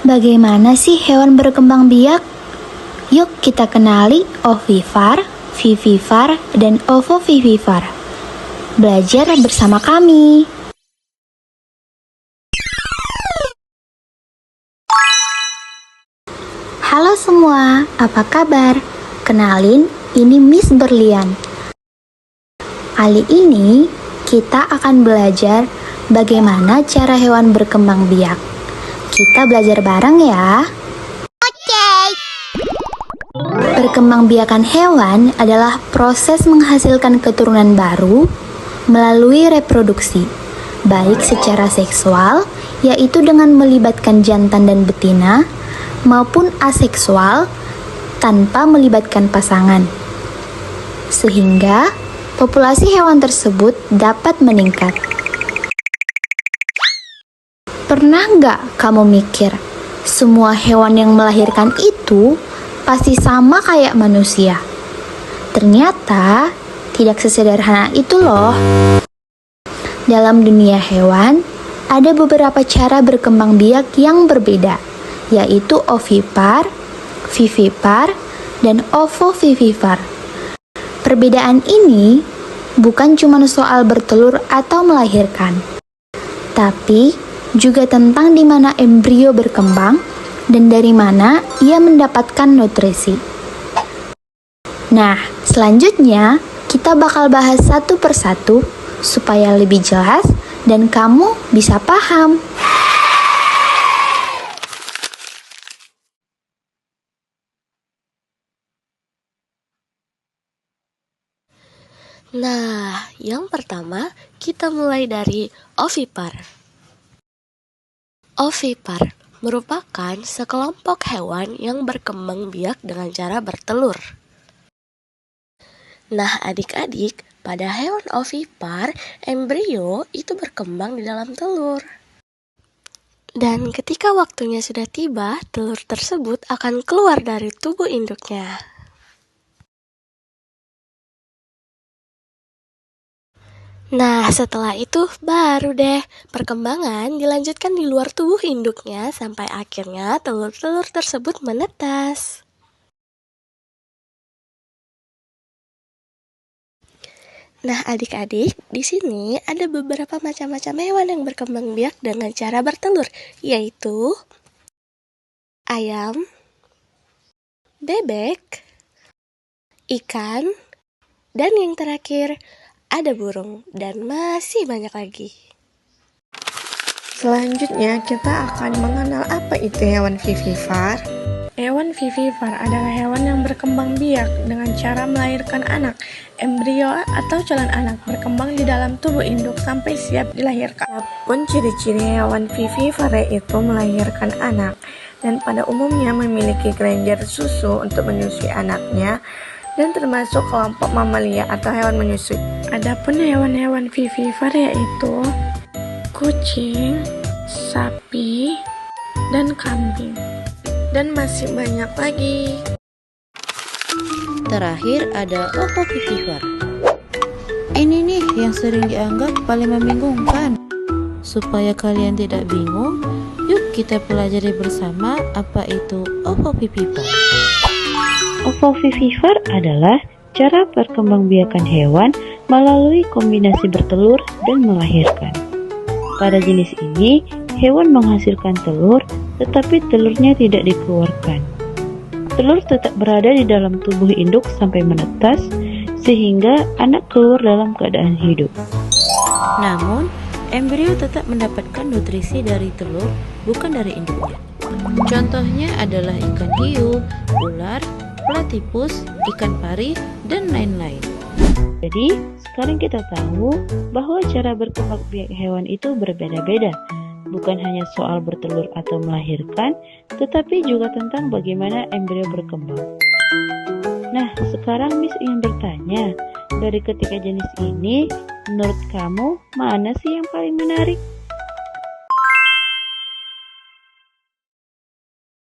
Bagaimana sih hewan berkembang biak? Yuk kita kenali ovipar, vivipar, dan ovovivipar. Belajar bersama kami. Halo semua, apa kabar? Kenalin, ini Miss Berlian. Kali ini kita akan belajar bagaimana cara hewan berkembang biak. Kita belajar bareng ya. Perkembangbiakan hewan adalah proses menghasilkan keturunan baru melalui reproduksi, baik secara seksual, yaitu dengan melibatkan jantan dan betina, maupun aseksual, tanpa melibatkan pasangan. Sehingga, populasi hewan tersebut dapat meningkat. Pernah nggak kamu mikir, semua hewan yang melahirkan itu pasti sama kayak manusia? Ternyata tidak sesederhana itu loh. Dalam dunia hewan, ada beberapa cara berkembang biak yang berbeda, yaitu ovipar, vivipar, dan ovovivipar. Perbedaan ini bukan cuma soal bertelur atau melahirkan, tapi juga tentang di mana embrio berkembang dan dari mana ia mendapatkan nutrisi. Nah, selanjutnya kita bakal bahas satu persatu supaya lebih jelas dan kamu bisa paham. Nah, yang pertama kita mulai dari ovipar. Ovipar merupakan sekelompok hewan yang berkembang biak dengan cara bertelur. Nah, adik-adik, pada hewan ovipar, embrio itu berkembang di dalam telur. Dan ketika waktunya sudah tiba, telur tersebut akan keluar dari tubuh induknya. Nah, setelah itu baru deh perkembangan dilanjutkan di luar tubuh induknya sampai akhirnya telur-telur tersebut menetas. Nah, adik-adik, di sini ada beberapa macam-macam hewan yang berkembang biak dengan cara bertelur, yaitu ayam, bebek, ikan, dan yang terakhir ada burung, dan masih banyak lagi. Selanjutnya kita akan mengenal apa itu hewan vivipar. Hewan vivipar adalah hewan yang berkembang biak dengan cara melahirkan anak. Embrio atau calon anak berkembang di dalam tubuh induk sampai siap dilahirkan. Adapun ciri-ciri hewan vivipar itu melahirkan anak dan pada umumnya memiliki kelenjar susu untuk menyusui anaknya dan termasuk kelompok mamalia atau hewan menyusui. Adapun hewan-hewan vivipar yaitu kucing, sapi, dan kambing. Dan masih banyak lagi. Terakhir ada ovovivipar. Ini nih yang sering dianggap paling membingungkan. Supaya kalian tidak bingung, yuk kita pelajari bersama apa itu ovovivipar. Ovovivipar adalah cara perkembangbiakan hewan melalui kombinasi bertelur dan melahirkan. Pada jenis ini, hewan menghasilkan telur, tetapi telurnya tidak dikeluarkan. Telur tetap berada di dalam tubuh induk sampai menetas, sehingga anak keluar dalam keadaan hidup. Namun, embrio tetap mendapatkan nutrisi dari telur, bukan dari induknya. Contohnya adalah ikan hiu, ular, platypus, ikan pari, dan lain-lain. Jadi, sekarang kita tahu bahwa cara berkembang biak hewan itu berbeda-beda. Bukan hanya soal bertelur atau melahirkan, tetapi juga tentang bagaimana embrio berkembang. Nah, sekarang Miss ingin bertanya, dari ketiga jenis ini, menurut kamu mana sih yang paling menarik?